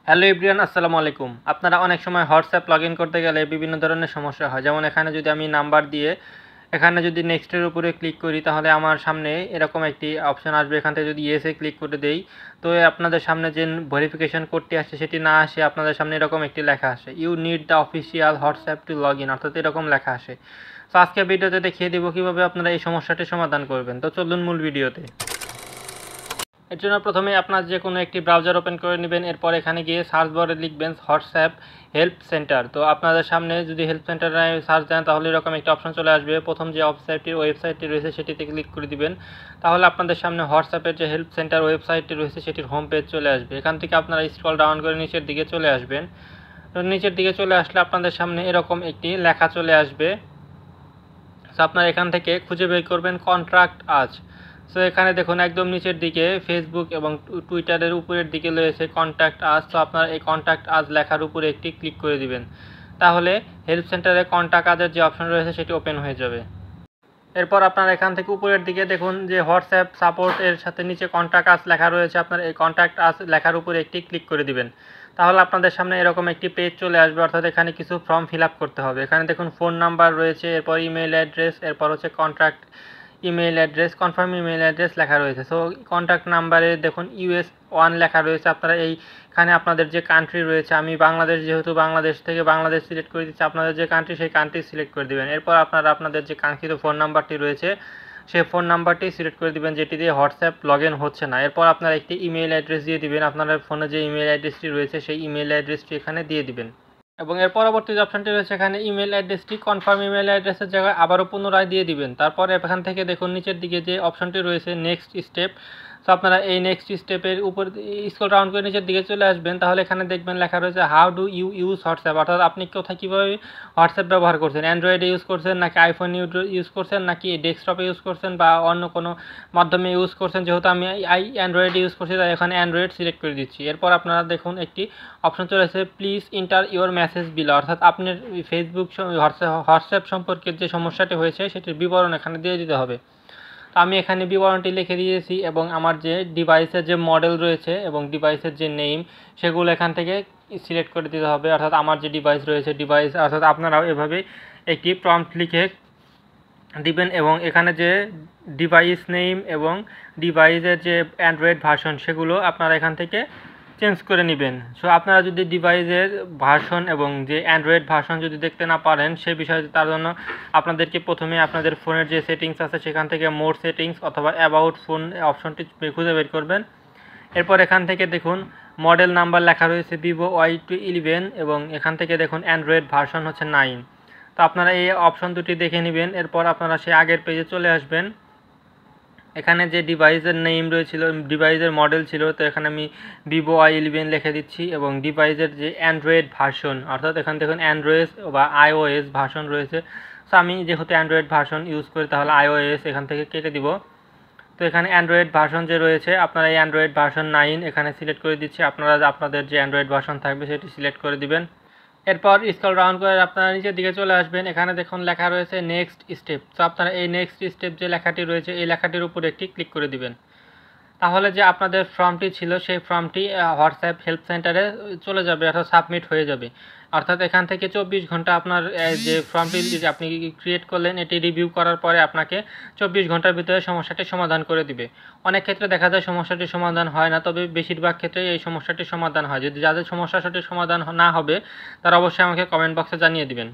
Hello everyone, আসসালামু আলাইকুম। আপনারা অনেক সময় হোয়াটসঅ্যাপ লগ ইন করতে গেলে বিভিন্ন ধরনের সমস্যা হয়। যেমন এখানে যদি আমি নাম্বার দিয়ে এখানে যদি নেক্সটের উপরে ক্লিক করি, তাহলে আমার সামনে এরকম একটি অপশন আসবে। এখান থেকে যদি ইয়েসে ক্লিক করে দেই, তো আপনাদের সামনে যে ভেরিফিকেশন কোডটি আসছে সেটি না আসে, আপনাদের সামনে এরকম একটি লেখা আসে, you need the official WhatsApp to log in, অর্থাৎ এরকম লেখা আসে। তো আজকে ভিডিওতে দেখিয়ে দেবো কীভাবে আপনারা এই সমস্যাটি সমাধান করবেন। তো চলুন মূল ভিডিওতে। এর জন্য প্রথমে আপনার যে কোনো একটি ব্রাউজার ওপেন করে নেবেন। এরপর এখানে গিয়ে সার্চ বারে লিখবেন হোয়াটসঅ্যাপ হেল্প সেন্টার। তো আপনাদের সামনে যদি হেল্প সেন্টারে সার্চ দেন, তাহলে এরকম একটা অপশন চলে আসবে। প্রথম যে ওয়েবসাইটটি রয়েছে সেটিতে ক্লিক করে দিবেন। তাহলে আপনাদের সামনে হোয়াটসঅ্যাপের যে হেল্প সেন্টার ওয়েবসাইটটি রয়েছে সেটির হোম পেজ চলে আসবে। এখান থেকে আপনারা স্ক্রল ডাউন করে নিচের দিকে চলে আসবেন। তো নিচের দিকে চলে আসলে আপনাদের সামনে এরকম একটি লেখা চলে আসবে। তো আপনারা এখান থেকে খুঁজে বের করবেন কন্ট্রাক্ট আজ। সো এখানে দেখুন একদম নিচের দিকে ফেসবুক এবং টুইটারের উপরের দিকে রয়েছে কন্ট্যাক্ট আজ। তো আপনারা এই কন্ট্যাক্ট আজ লেখার উপরে একটি ক্লিক করে দিবেন। তাহলে হেল্প সেন্টারে কন্ট্যাক্ট আজের যে অপশন রয়েছে সেটি ওপেন হয়ে যাবে। এরপর আপনারা এখান থেকে উপরের দিকে দেখুন যে হোয়াটসঅ্যাপ সাপোর্ট এর সাথে নিচে কন্ট্যাক্ট আস লেখা রয়েছে। আপনারা এই কন্ট্যাক্ট আস লেখার উপরে একটি ক্লিক করে দিবেন। তাহলে আপনাদের সামনে এরকম একটি পেজ চলে আসবে, অর্থাৎ এখানে কিছু ফর্ম ফিল আপ করতে হবে। এখানে দেখুন ফোন নাম্বার রয়েছে, এরপর ইমেল অ্যাড্রেস, এরপর হচ্ছে contact email address, confirm email address লেখা রয়েছে। সো কন্ট্যাক্ট নাম্বারে দেখুন US1 লেখা রয়েছে। আপনারা এইখানে আপনাদের যে কান্ট্রি রয়েছে, আমি বাংলাদেশ, যেহেতু বাংলাদেশ থেকে বাংলাদেশ সিলেক্ট করে দিচ্ছি, আপনাদের যে কান্ট্রি সেই কান্ট্রি সিলেক্ট করে দেবেন। এরপর আপনারা আপনাদের যে কাঙ্ক্ষিত ফোন নাম্বারটি রয়েছে সেই ফোন নাম্বারটি সিলেক্ট করে দিবেন, যেটি দিয়ে হোয়াটসঅ্যাপ লগ ইন হচ্ছে না। এরপর আপনারা একটি ইমেল অ্যাড্রেস দিয়ে দিবেন। আপনাদের ফোনে যে ইমেল অ্যাড্রেসটি রয়েছে সেই ইমেল অ্যাড্রেসটি এখানে দিয়ে দিবেন। এবং এর পরবর্তী যে অপশনটি রয়েছে এখানে ইমেল অ্যাড্রেসটি কনফার্ম ইমেল অ্যাড্রেসের জায়গায় আবারও পুনরায় দিয়ে দিবেন। তারপরে এখান থেকে দেখুন নিচের দিকে যে অপশনটি রয়েছে নেক্সট স্টেপ। তো আপনারা এই নেক্সট স্টেপের উপর স্ক্রল ডাউন করে নিচের দিকে চলে আসবেন। তাহলে এখানে দেখবেন লেখা রয়েছে how do you use WhatsApp, অর্থাৎ আপনি কোথায় কীভাবে হোয়াটসঅ্যাপ ব্যবহার করছেন। অ্যান্ড্রয়েডে ইউজ করছেন, নাকি আইফোন ইউজ করছেন, নাকি ডেস্কটপে ইউজ করছেন, বা অন্য কোনো মাধ্যমে ইউজ করছেন। যেহেতু আমি অ্যান্ড্রয়েডে ইউজ করছি, তাই এখানে অ্যান্ড্রয়েড সিলেক্ট করে দিচ্ছি। এরপর আপনারা দেখুন একটি অপশন চলে এসেছে please inter your message below, অর্থাৎ আপনার ফেসবুক হোয়াটসঅ্যাপ সম্পর্কে যে সমস্যাটি হয়েছে সেটির বিবরণ এখানে দিয়ে দিতে হবে। তো আমি এখানে বিবরণটি লিখে দিয়েছি এবং আমার যে ডিভাইসের যে মডেল রয়েছে এবং ডিভাইসের যে নেম সেগুলো এখান থেকে সিলেক্ট করে দিতে হবে। অর্থাৎ আমার যে ডিভাইস রয়েছে অর্থাৎ আপনারাও এভাবে একটি প্রম্পট লিখে দিবেন এবং এখানে যে ডিভাইস নেম এবং ডিভাইসের যে অ্যান্ড্রয়েড ভার্সন সেগুলো আপনারা এখান থেকে চেঞ্জ করে নেবেন। সো আপনারা যদি ডিভাইসের ভার্সন এবং যে অ্যান্ড্রয়েড ভার্সন যদি দেখতে না পারেন সে বিষয়ে, তার জন্য আপনাদেরকে প্রথমে আপনাদের ফোনের যে সেটিংস আছে সেখান থেকে মোর সেটিংস অথবা অ্যাবাউট ফোন অপশনটি খুঁজে বের করবেন। এরপর এখান থেকে দেখুন মডেল নাম্বার লেখা রয়েছে vivo Y11 এবং এখান থেকে দেখুন অ্যান্ড্রয়েড ভার্সন হচ্ছে 9। তো আপনারা এই অপশন দুটি দেখে নেবেন। এরপর আপনারা সেই আগের পেজে চলে আসবেন। এখানে যে ডিভাইসের নেম রয়েছিল, ডিভাইসের মডেল ছিল, তো এখানে আমি vivo Y11 লিখে দিচ্ছি এবং ডিভাইসের যে অ্যান্ড্রয়েড ভার্সন, অর্থাৎ এখানে দেখুন অ্যান্ড্রয়েড বা iOS ভার্সন রয়েছে। সো আমি যেহেতু অ্যান্ড্রয়েড ভার্সন ইউজ করি তাহলে iOS এখান থেকে কেটে দিব। তো এখানে অ্যান্ড্রয়েড ভার্সন যে রয়েছে আপনারা এই অ্যান্ড্রয়েড ভার্সন 9 এখানে সিলেক্ট করে দিচ্ছি। আপনারা আপনাদের যে অ্যান্ড্রয়েড ভার্সন থাকবে সেটি সিলেক্ট করে দিবেন। এরপর স্ক্রল ডাউন করে আপনারা নিচের দিকে চলে আসবেন। এখানে দেখুন লেখা রয়েছে নেক্সট স্টেপ। তো আপনারা এই নেক্সট স্টেপ যে লেখাটি রয়েছে এই লেখাটির উপর একটি ক্লিক করে দিবেন। তাহলে যে আপনাদের ফর্মটি ছিল সেই ফর্মটি হোয়াটসঅ্যাপ হেল্প সেন্টারে চলে যাবে, অর্থাৎ সাবমিট হয়ে যাবে। অর্থাৎ এখান থেকে 24 ঘন্টা আপনার যে ফর্মটি যে আপনি ক্রিয়েট করলেন এটি রিভিউ করার পরে আপনাকে 24 ঘন্টার ভিতরে সমস্যাটি সমাধান করে দিবে। অনেক ক্ষেত্রে দেখা যায় সমস্যাটি সমাধান হয় না, তবে বেশিরভাগ ক্ষেত্রেই এই সমস্যাটি সমাধান হয়। যদি যাদের সমস্যাটি সমাধান না হবে তারা অবশ্যই আমাকে কমেন্ট বক্সে জানিয়ে দিবেন।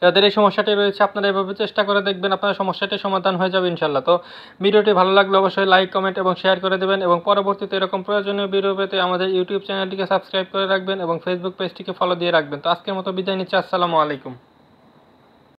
যাদের এই সমস্যাটি রয়েছে আপনারা এভাবে চেষ্টা করে দেখবেন, আপনার সমস্যাটি সমাধান হয়ে যাবে ইনশাল্লাহ। তো ভিডিওটি ভালো লাগলে অবশ্যই লাইক, কমেন্ট এবং শেয়ার করে দেবেন এবং পরবর্তীতে এরকম প্রয়োজনীয় ভিডিও পেতে আমাদের ইউটিউব চ্যানেলটিকে সাবস্ক্রাইব করে রাখবেন এবং ফেসবুক পেজটিকে ফলো দিয়ে রাখবেন। তো আজকের মতো বিদায় নিচ্ছি, আসসালামু আলাইকুম।